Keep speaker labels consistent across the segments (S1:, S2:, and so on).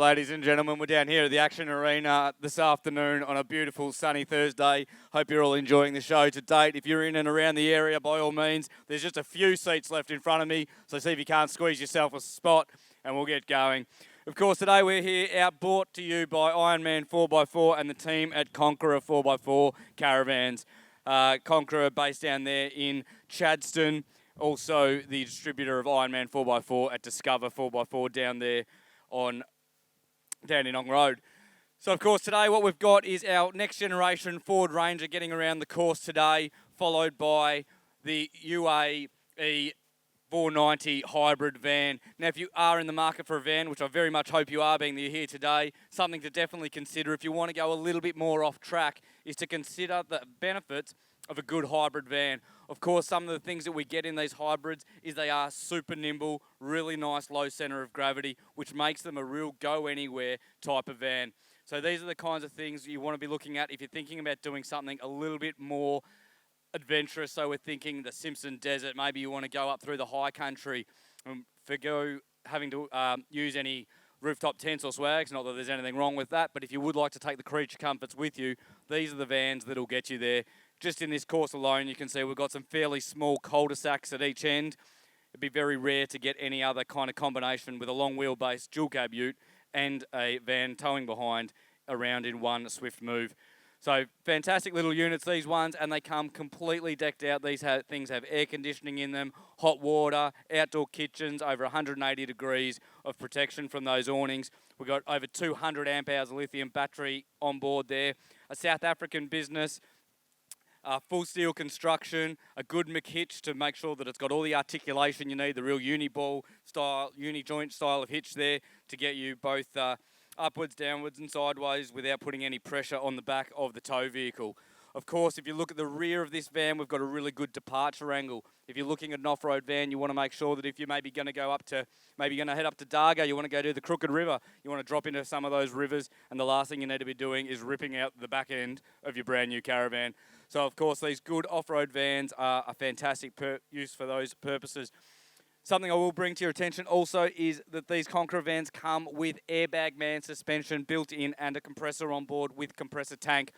S1: ladies and gentlemen. We're down here at the Action Arena this afternoon on a beautiful sunny Thursday. Hope you're all enjoying the show to date. If you're in and around the area, by all means, there's just a few seats left in front of me, so see if you can't squeeze yourself a spot and we'll get going. Of course, today we're here brought to you by Ironman 4x4 and the team at Conqueror 4x4 Caravans. Conqueror based down there in Chadstone. Also the distributor of Ironman 4x4 at Discover 4x4 down in Ong Road. So of course today what we've got is our next generation Ford Ranger getting around the course today, followed by the UAE 490 hybrid van. Now if you are in the market for a van, which I very much hope you are being that you're here today, something to definitely consider if you want to go a little bit more off track is to consider the benefits of a good hybrid van. Of course, some of the things that we get in these hybrids is they are super nimble, really nice low centre of gravity, which makes them a real go-anywhere type of van. So these are the kinds of things you want to be looking at if you're thinking about doing something a little bit more adventurous. So we're thinking the Simpson Desert, maybe you want to go up through the high country, forgo having to use any rooftop tents or swags, not that there's anything wrong with that, but if you would like to take the creature comforts with you, these are the vans that'll get you there. Just in this course alone, you can see we've got some fairly small cul-de-sacs at each end. It'd be very rare to get any other kind of combination with a long wheelbase dual cab ute and a van towing behind around in one swift move. So fantastic little units, these ones, and they come completely decked out. These things have air conditioning in them, hot water, outdoor kitchens, over 180 degrees of protection from those awnings. We've got over 200 amp hours of lithium battery on board there. A South African business. Full steel construction, a good McHitch to make sure that it's got all the articulation you need, the real uni-ball style, uni-joint style of hitch there to get you both upwards, downwards and sideways without putting any pressure on the back of the tow vehicle. Of course, if you look at the rear of this van, we've got a really good departure angle. If you're looking at an off-road van, you want to make sure that if you're maybe going to head up to Dargo, you want to go to the Crooked River, you want to drop into some of those rivers, and the last thing you need to be doing is ripping out the back end of your brand new caravan. So, of course, these good off-road vans are a fantastic use for those purposes. Something I will bring to your attention also is that these Conqueror vans come with airbag man suspension built in and a compressor on board with compressor tank,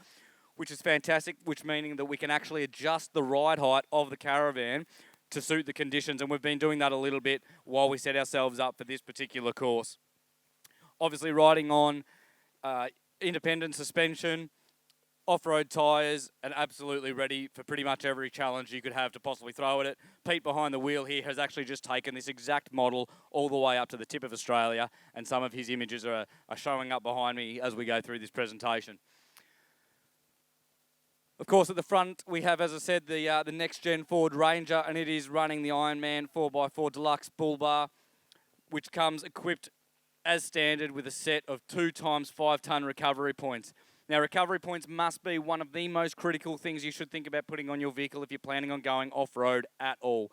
S1: which is fantastic, which meaning that we can actually adjust the ride height of the caravan to suit the conditions, and we've been doing that a little bit while we set ourselves up for this particular course. Obviously riding on independent suspension, off-road tyres, and absolutely ready for pretty much every challenge you could have to possibly throw at it. Pete behind the wheel here has actually just taken this exact model all the way up to the tip of Australia, and some of his images are showing up behind me as we go through this presentation. Of course, at the front, we have, as I said, the next-gen Ford Ranger, and it is running the Ironman 4x4 Deluxe Bull Bar, which comes equipped as standard with a set of 2 times 5-ton recovery points. Now, recovery points must be one of the most critical things you should think about putting on your vehicle if you're planning on going off-road at all.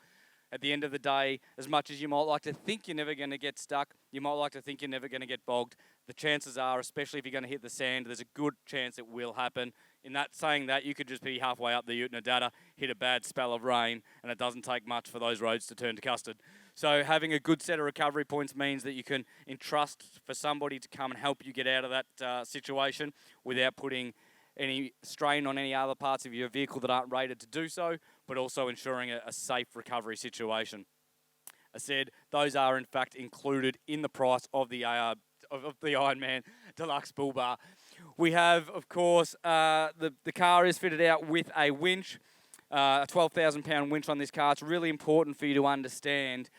S1: At the end of the day, as much as you might like to think you're never going to get stuck, you might like to think you're never going to get bogged, the chances are, especially if you're going to hit the sand, there's a good chance it will happen. In that saying that, you could just be halfway up the Ute Nadada, hit a bad spell of rain, and it doesn't take much for those roads to turn to custard. So having a good set of recovery points means that you can entrust for somebody to come and help you get out of that situation without putting any strain on any other parts of your vehicle that aren't rated to do so, but also ensuring a safe recovery situation. I said those are in fact included in the price of the Ironman Deluxe Bull Bar. We have, of course, the car is fitted out with a winch, a 12,000 pound winch on this car. It's really important for you to understand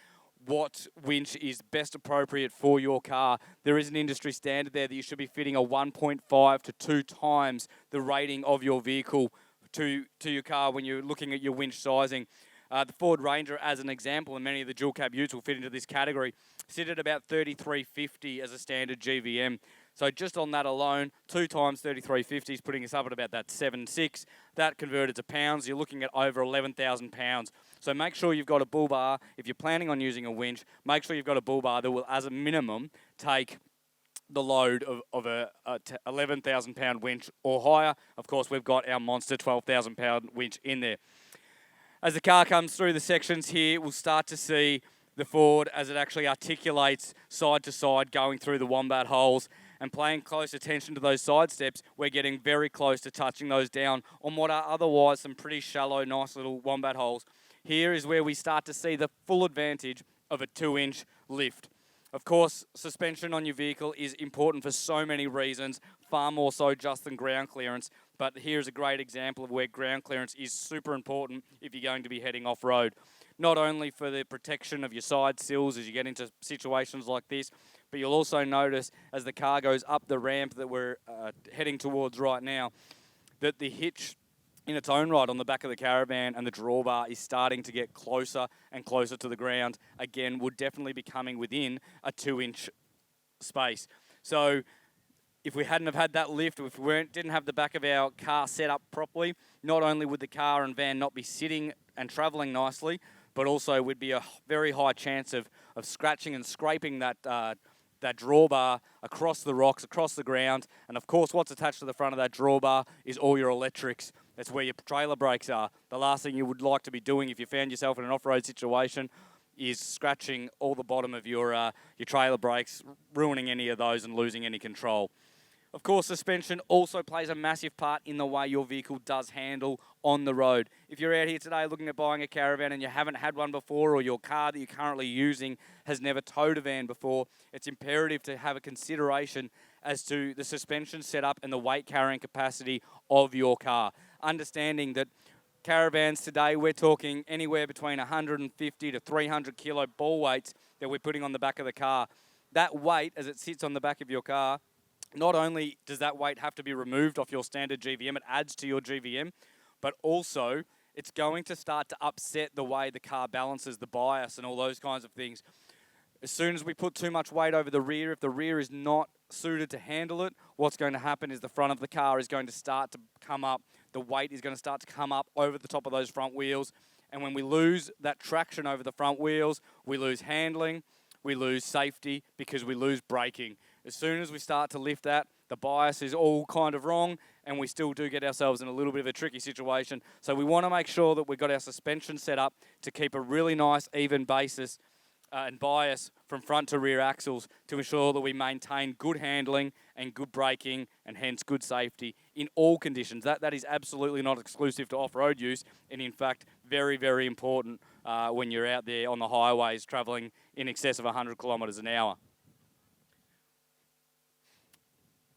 S1: what winch is best appropriate for your car. There is an industry standard there that you should be fitting a 1.5 to 2 times the rating of your vehicle to your car when you're looking at your winch sizing. The Ford Ranger, as an example, and many of the dual cab utes will fit into this category, sit at about 3350 as a standard GVM. So just on that alone, 2 times 3350 is putting us up at about that 7.6. That converted to pounds, you're looking at over 11,000 pounds. So make sure you've got a bull bar. If you're planning on using a winch, make sure you've got a bull bar that will, as a minimum, take the load of a 11,000 pound winch or higher. Of course, we've got our monster 12,000 pound winch in there. As the car comes through the sections here, we'll start to see the Ford as it actually articulates side to side going through the wombat holes, and paying close attention to those side steps, we're getting very close to touching those down on what are otherwise some pretty shallow, nice little wombat holes. Here is where we start to see the full advantage of a 2-inch lift. Of course, suspension on your vehicle is important for so many reasons, far more so just than ground clearance. But here's a great example of where ground clearance is super important if you're going to be heading off-road. Not only for the protection of your side sills as you get into situations like this, but you'll also notice as the car goes up the ramp that we're heading towards right now, that the hitch in its own right on the back of the Caravan and the drawbar is starting to get closer and closer to the ground. Again, would definitely be coming within a 2-inch space. So if we hadn't have had that lift, if we didn't have the back of our car set up properly, not only would the car and van not be sitting and travelling nicely, but also would be a very high chance of scratching and scraping that drawbar across the rocks, across the ground. And of course, what's attached to the front of that drawbar is all your electrics. That's where your trailer brakes are. The last thing you would like to be doing if you found yourself in an off-road situation is scratching all the bottom of your trailer brakes, ruining any of those and losing any control. Of course, suspension also plays a massive part in the way your vehicle does handle on the road. If you're out here today looking at buying a Caravan and you haven't had one before, or your car that you're currently using has never towed a van before, it's imperative to have a consideration as to the suspension setup and the weight carrying capacity of your car. Understanding that Caravans today, we're talking anywhere between 150 to 300 kilo ball weights that we're putting on the back of the car. That weight, as it sits on the back of your car, not only does that weight have to be removed off your standard GVM, it adds to your GVM, but also it's going to start to upset the way the car balances the bias and all those kinds of things. As soon as we put too much weight over the rear, if the rear is not suited to handle it, what's going to happen is the front of the car is going to start to come up. The weight is going to start to come up over the top of those front wheels. And when we lose that traction over the front wheels, we lose handling, we lose safety because we lose braking. As soon as we start to lift that, the bias is all kind of wrong, and we still do get ourselves in a little bit of a tricky situation. So we want to make sure that we've got our suspension set up to keep a really nice, even basis and bias from front to rear axles to ensure that we maintain good handling and good braking and hence good safety in all conditions. That is absolutely not exclusive to off-road use, and in fact, very, very important when you're out there on the highways travelling in excess of 100 kilometres an hour.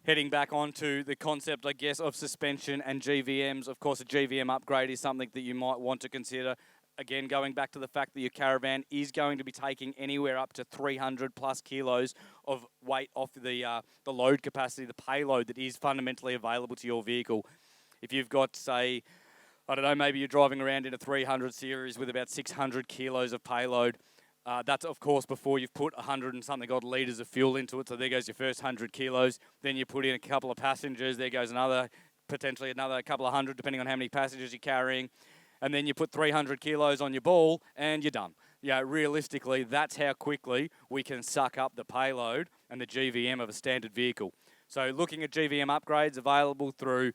S1: Heading back onto the concept, I guess, of suspension and GVMs. Of course, a GVM upgrade is something that you might want to consider. Again, going back to the fact that your Caravan is going to be taking anywhere up to 300 plus kilos of weight off the load capacity, the payload that is fundamentally available to your vehicle. If you've got, say, I don't know, maybe you're driving around in a 300 series with about 600 kilos of payload. That's, of course, before you've put 100 and something odd litres of fuel into it. So there goes your first 100 kilos. Then you put in a couple of passengers. There goes potentially another couple of hundred, depending on how many passengers you're carrying. And then you put 300 kilos on your ball and you're done. Yeah, realistically, that's how quickly we can suck up the payload and the GVM of a standard vehicle. So looking at GVM upgrades available through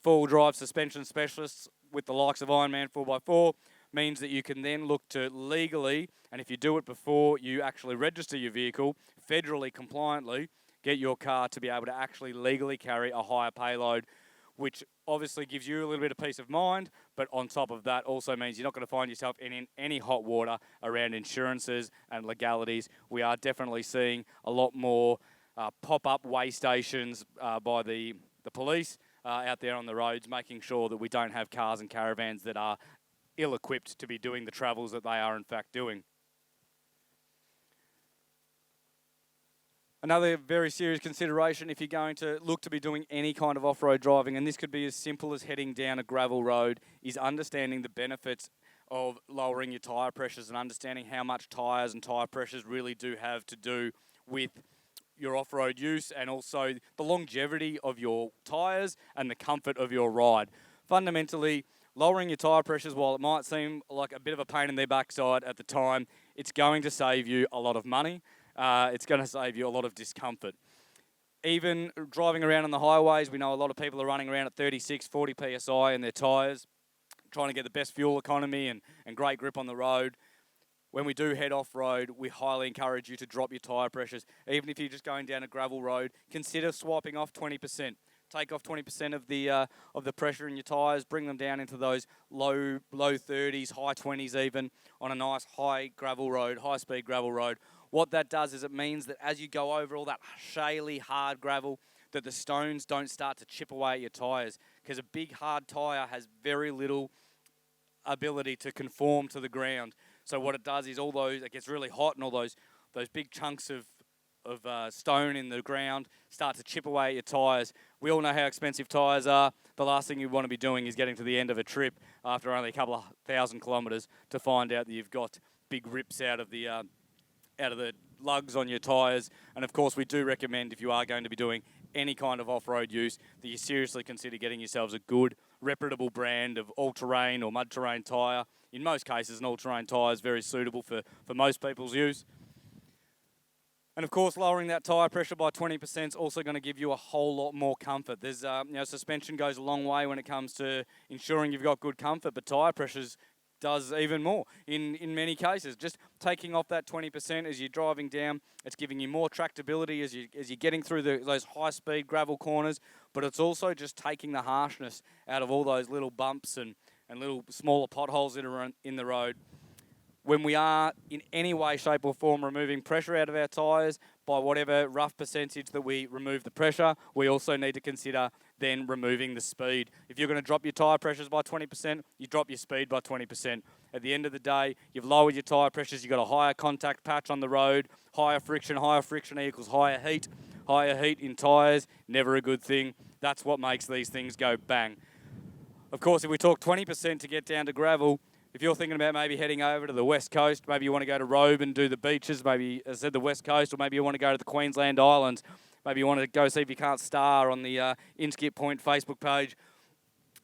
S1: four-wheel drive suspension specialists with the likes of Ironman 4x4, means that you can then look to legally, and if you do it before you actually register your vehicle, federally compliantly, get your car to be able to actually legally carry a higher payload, which obviously gives you a little bit of peace of mind, but on top of that also means you're not going to find yourself in any hot water around insurances and legalities. We are definitely seeing a lot more pop-up weigh stations by the police out there on the roads, making sure that we don't have cars and caravans that are ill-equipped to be doing the travels that they are in fact doing. Another very serious consideration if you're going to look to be doing any kind of off-road driving, and this could be as simple as heading down a gravel road, is understanding the benefits of lowering your tyre pressures and understanding how much tyres and tyre pressures really do have to do with your off-road use and also the longevity of your tyres and the comfort of your ride. Fundamentally, lowering your tyre pressures, while it might seem like a bit of a pain in their backside at the time, it's going to save you a lot of money. It's going to save you a lot of discomfort. Even driving around on the highways, we know a lot of people are running around at 36, 40 PSI in their tyres, trying to get the best fuel economy and great grip on the road. when we do head off-road, we highly encourage you to drop your tyre pressures. Even if you're just going down a gravel road, consider swiping off 20%. Take off 20% of the pressure in your tyres, bring them down into those low 30s, high 20s even, on a nice high gravel road, high-speed gravel road. What that does is it means that as you go over all that shaly, hard gravel, that the stones don't start to chip away at your tyres, because a big, hard tyre has very little ability to conform to the ground. So what it does is it gets really hot, and all those big chunks of stone in the ground start to chip away at your tyres. We all know how expensive tyres are. The last thing you want to be doing is getting to the end of a trip after only a couple of 1,000 kilometres to find out that you've got big rips out of the lugs on your tyres. And of course, we do recommend, if you are going to be doing any kind of off-road use, that you seriously consider getting yourselves a good, reputable brand of all-terrain or mud-terrain tyre. In most cases, an all-terrain tyre is very suitable for most people's use. And of course, lowering that tyre pressure by 20% is also going to give you a whole lot more comfort. There's, suspension goes a long way when it comes to ensuring you've got good comfort, but tyre pressures does even more in many cases. Just taking off that 20% as you're driving down, it's giving you more tractability as you're getting through those high-speed gravel corners, but it's also just taking the harshness out of all those little bumps and little smaller potholes that are in the road. When we are in any way, shape or form removing pressure out of our tyres, by whatever rough percentage that we remove the pressure, we also need to consider then removing the speed. If you're going to drop your tyre pressures by 20%, you drop your speed by 20%. At the end of the day, you've lowered your tyre pressures, you've got a higher contact patch on the road, higher friction equals higher heat. Higher heat in tyres, never a good thing. That's what makes these things go bang. Of course, if we talk 20% to get down to gravel, if you're thinking about maybe heading over to the West Coast, maybe you want to go to Robe and do the beaches, maybe, as I said, the West Coast, or maybe you want to go to the Queensland Islands, maybe you want to go see if you can't star on the Inskip Point Facebook page.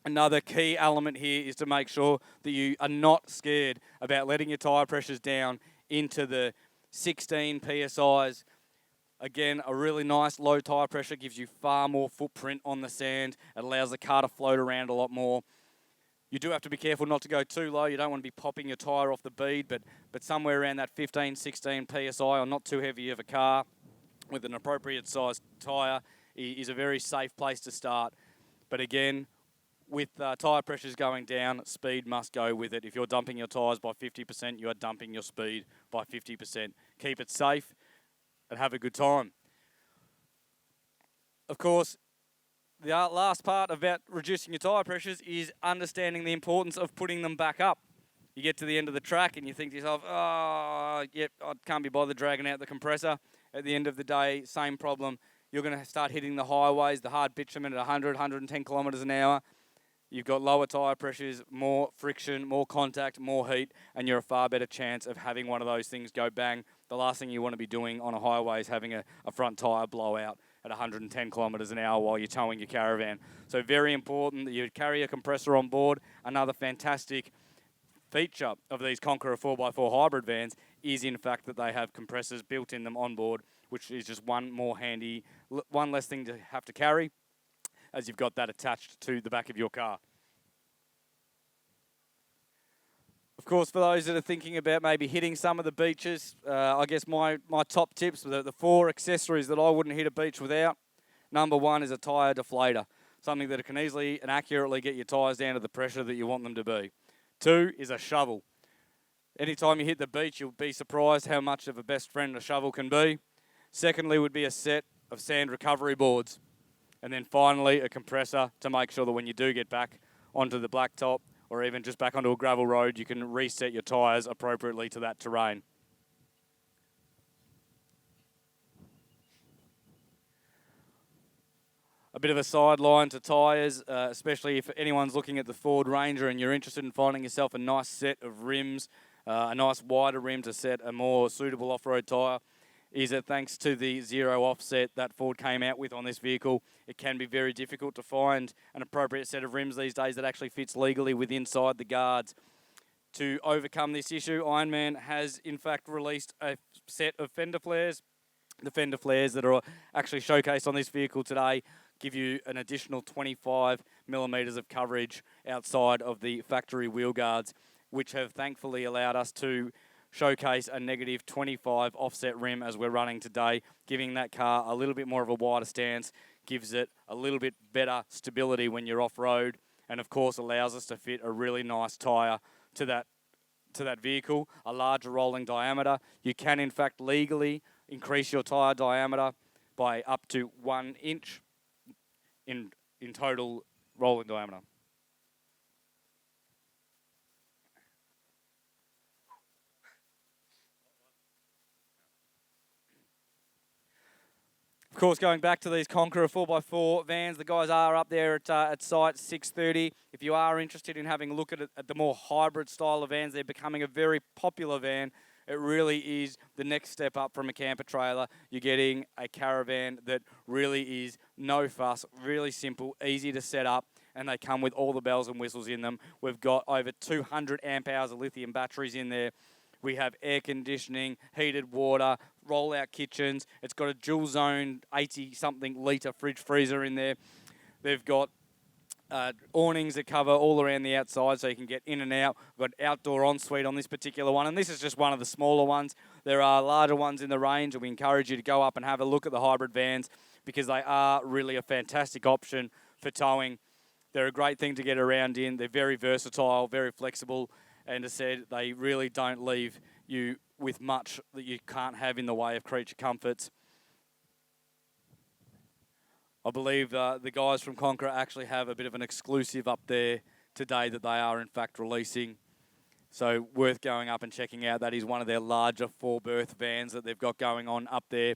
S1: Another key element here is to make sure that you are not scared about letting your tyre pressures down into the 16 PSIs. Again, a really nice low tyre pressure gives you far more footprint on the sand. It allows the car to float around a lot more. You do have to be careful not to go too low. You don't want to be popping your tyre off the bead, but somewhere around that 15, 16 PSI or not too heavy of a car with an appropriate sized tyre is a very safe place to start. But again, with tyre pressures going down, speed must go with it. If you're dumping your tyres by 50%, you are dumping your speed by 50%. Keep it safe and have a good time. Of course, the last part about reducing your tyre pressures is understanding the importance of putting them back up. You get to the end of the track and you think to yourself, I can't be bothered dragging out the compressor. At the end of the day, same problem. You're going to start hitting the highways, the hard bitumen at 100, 110 kilometres an hour. You've got lower tyre pressures, more friction, more contact, more heat, and you're a far better chance of having one of those things go bang. The last thing you want to be doing on a highway is having a front tyre blow out at 110 kilometres an hour while you're towing your caravan. So very important that you carry a compressor on board. Another fantastic feature of these Conqueror 4x4 hybrid vans is in fact that they have compressors built in them on board, which is just one less thing to have to carry, as you've got that attached to the back of your car. Of course, for those that are thinking about maybe hitting some of the beaches, I guess my top tips, the 4 accessories that I wouldn't hit a beach without. Number 1 is a tyre deflator, something that can easily and accurately get your tyres down to the pressure that you want them to be. 2 is a shovel. Anytime you hit the beach, you'll be surprised how much of a best friend a shovel can be. Secondly would be a set of sand recovery boards. And then finally, a compressor to make sure that when you do get back onto the blacktop or even just back onto a gravel road, you can reset your tyres appropriately to that terrain. A bit of a sideline to tyres, especially if anyone's looking at the Ford Ranger and you're interested in finding yourself a nice set of rims, a nice wider rim to set a more suitable off-road tyre, is that thanks to the zero offset that Ford came out with on this vehicle, it can be very difficult to find an appropriate set of rims these days that actually fits legally inside the guards. To overcome this issue, Ironman has in fact released a set of fender flares. The fender flares that are actually showcased on this vehicle today give you an additional 25 millimetres of coverage outside of the factory wheel guards, which have thankfully allowed us to showcase a negative 25 offset rim as we're running today, giving that car a little bit more of a wider stance, gives it a little bit better stability when you're off-road, and of course allows us to fit a really nice tyre to that vehicle, a larger rolling diameter. You can in fact legally increase your tyre diameter by up to 1 inch in total rolling diameter. Of course, going back to these Conqueror 4x4 vans, the guys are up there at site 6:30. If you are interested in having a look at the more hybrid style of vans, they're becoming a very popular van. It really is the next step up from a camper trailer. You're getting a caravan that really is no fuss, really simple, easy to set up, and they come with all the bells and whistles in them. We've got over 200 amp hours of lithium batteries in there. We have air conditioning, heated water, roll-out kitchens. It's got a dual-zone 80-something litre fridge freezer in there. They've got awnings that cover all around the outside so you can get in and out. We've got outdoor ensuite on this particular one, and this is just one of the smaller ones. There are larger ones in the range, and we encourage you to go up and have a look at the hybrid vans because they are really a fantastic option for towing. They're a great thing to get around in. They're very versatile, very flexible, and as I said, they really don't leave you with much that you can't have in the way of creature comforts. I believe the guys from Conqueror actually have a bit of an exclusive up there today that they are in fact releasing. So worth going up and checking out. That is one of their larger 4-berth vans that they've got going on up there.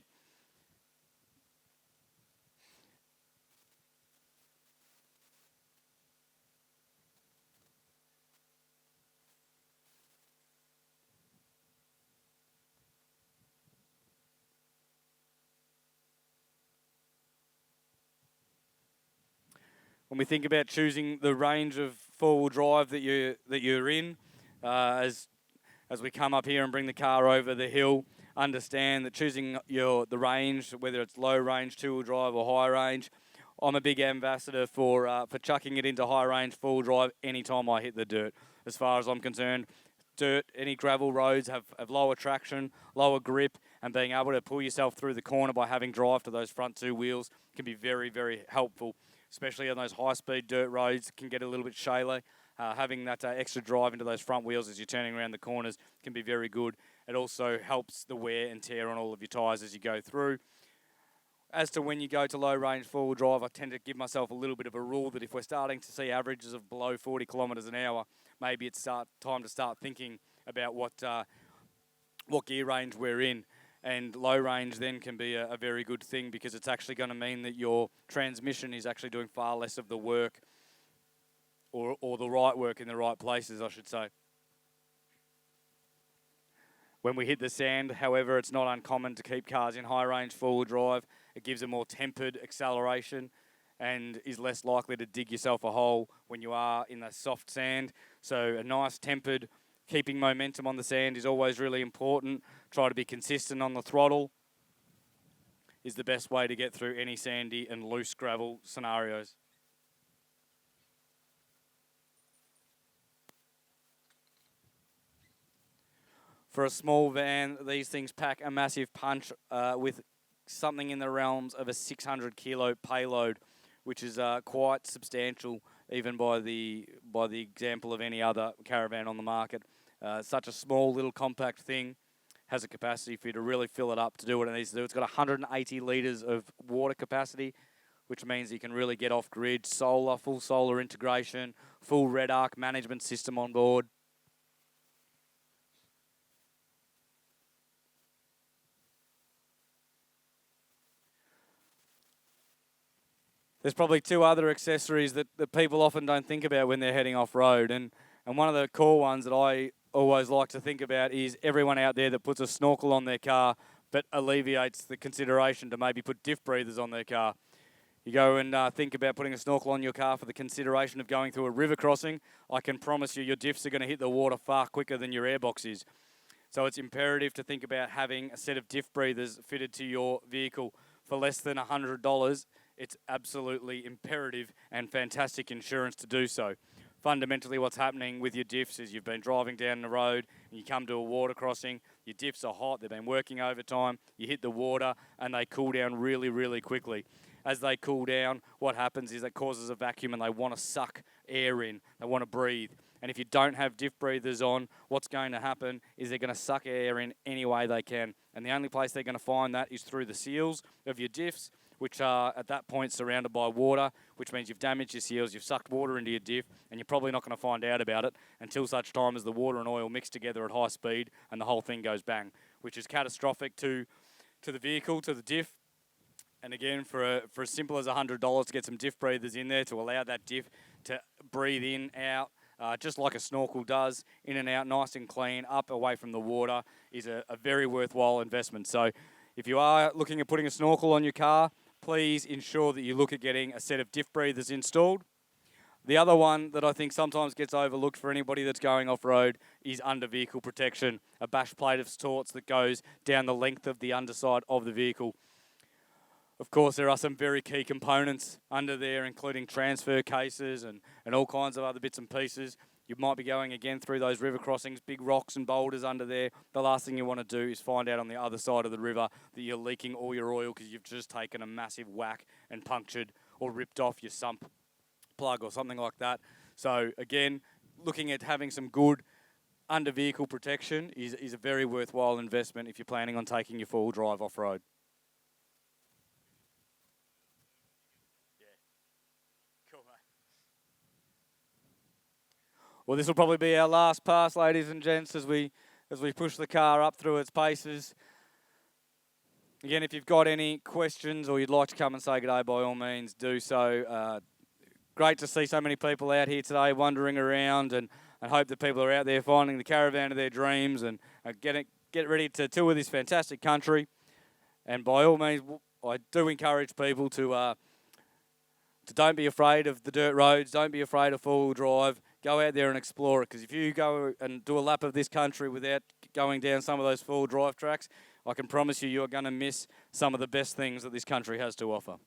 S1: When we think about choosing the range of four-wheel drive that you're in, as we come up here and bring the car over the hill, understand that choosing the range, whether it's low range 2-wheel drive or high range, I'm a big ambassador for chucking it into high range 4-wheel drive anytime I hit the dirt. As far as I'm concerned, dirt, any gravel roads have lower traction, lower grip, and being able to pull yourself through the corner by having drive to those front two wheels can be very, very helpful. Especially on those high-speed dirt roads, can get a little bit shaly. Having that extra drive into those front wheels as you're turning around the corners can be very good. It also helps the wear and tear on all of your tyres as you go through. As to when you go to low-range four-wheel drive, I tend to give myself a little bit of a rule that if we're starting to see averages of below 40 kilometres an hour, maybe it's time to start thinking about what gear range we're in. And low range then can be a very good thing because it's actually going to mean that your transmission is actually doing far less of the work or the right work in the right places, I should say. When we hit the sand, however, it's not uncommon to keep cars in high range four-wheel drive. It gives a more tempered acceleration and is less likely to dig yourself a hole when you are in the soft sand. So a nice tempered, keeping momentum on the sand is always really important. Try to be consistent on the throttle is the best way to get through any sandy and loose gravel scenarios. For a small van, these things pack a massive punch with something in the realms of a 600 kilo payload, which is quite substantial even by the example of any other caravan on the market. Such a small little compact thing has a capacity for you to really fill it up to do what it needs to do. It's got 180 litres of water capacity, which means you can really get off-grid, full solar integration, full red arc management system on board. There's probably two other accessories that people often don't think about when they're heading off-road, and one of the core ones that I always like to think about is everyone out there that puts a snorkel on their car but alleviates the consideration to maybe put diff breathers on their car. You go and think about putting a snorkel on your car for the consideration of going through a river crossing. I can promise you your diffs are going to hit the water far quicker than your airbox is. So it's imperative to think about having a set of diff breathers fitted to your vehicle for less than $100. It's absolutely imperative and fantastic insurance to do so. fundamentally what's happening with your diffs is you've been driving down the road and you come to a water crossing, your diffs are hot, they've been working overtime, you hit the water and they cool down really, really quickly. As they cool down, what happens is it causes a vacuum and they want to suck air in, they want to breathe. And if you don't have diff breathers on, what's going to happen is they're going to suck air in any way they can. And the only place they're going to find that is through the seals of your diffs, which are at that point surrounded by water, which means you've damaged your seals, you've sucked water into your diff, and you're probably not going to find out about it until such time as the water and oil mix together at high speed and the whole thing goes bang, which is catastrophic to the vehicle, to the diff. And again, for as simple as $100 to get some diff breathers in there to allow that diff to breathe in, out, just like a snorkel does, in and out, nice and clean, up away from the water, is a very worthwhile investment. So if you are looking at putting a snorkel on your car, please ensure that you look at getting a set of diff breathers installed. The other one that I think sometimes gets overlooked for anybody that's going off-road is under-vehicle protection, a bash plate of sorts that goes down the length of the underside of the vehicle. Of course, there are some very key components under there, including transfer cases and all kinds of other bits and pieces. You might be going again through those river crossings, big rocks and boulders under there. The last thing you want to do is find out on the other side of the river that you're leaking all your oil because you've just taken a massive whack and punctured or ripped off your sump plug or something like that. So again, looking at having some good under vehicle protection is a very worthwhile investment if you're planning on taking your four-wheel drive off-road. Well, this will probably be our last pass, ladies and gents, as we push the car up through its paces. Again, if you've got any questions or you'd like to come and say good day, by all means, do so. Great to see so many people out here today wandering around, and hope that people are out there finding the caravan of their dreams and get ready to tour this fantastic country. And by all means, I do encourage people to don't be afraid of the dirt roads, don't be afraid of four-wheel drive. Go out there and explore it, because if you go and do a lap of this country without going down some of those four-wheel drive tracks, I can promise you are going to miss some of the best things that this country has to offer.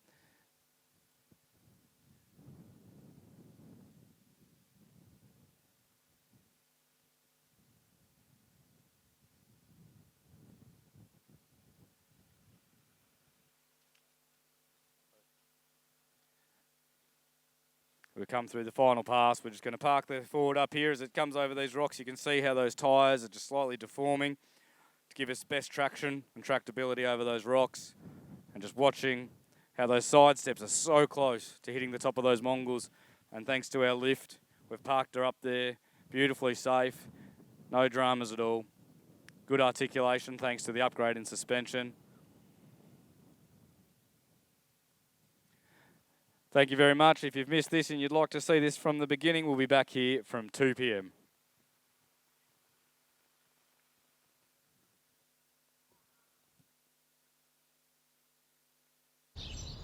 S1: We've come through the final pass. We're just going to park the Ford up here. As it comes over these rocks, you can see how those tyres are just slightly deforming to give us best traction and tractability over those rocks. And just watching how those side steps are so close to hitting the top of those mongrels. And thanks to our lift, we've parked her up there, beautifully safe, no dramas at all. Good articulation thanks to the upgrade in suspension. Thank you very much. If you've missed this and you'd like to see this from the beginning, we'll be back here from 2 p.m.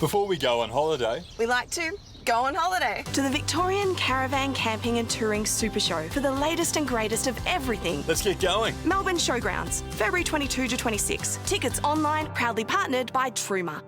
S2: Before we go on holiday,
S3: we like to go on holiday
S4: to the Victorian Caravan, Camping and Touring Supershow for the latest and greatest of everything.
S2: let's get going.
S4: Melbourne Showgrounds, February 22 to 26. Tickets online, proudly partnered by Truma.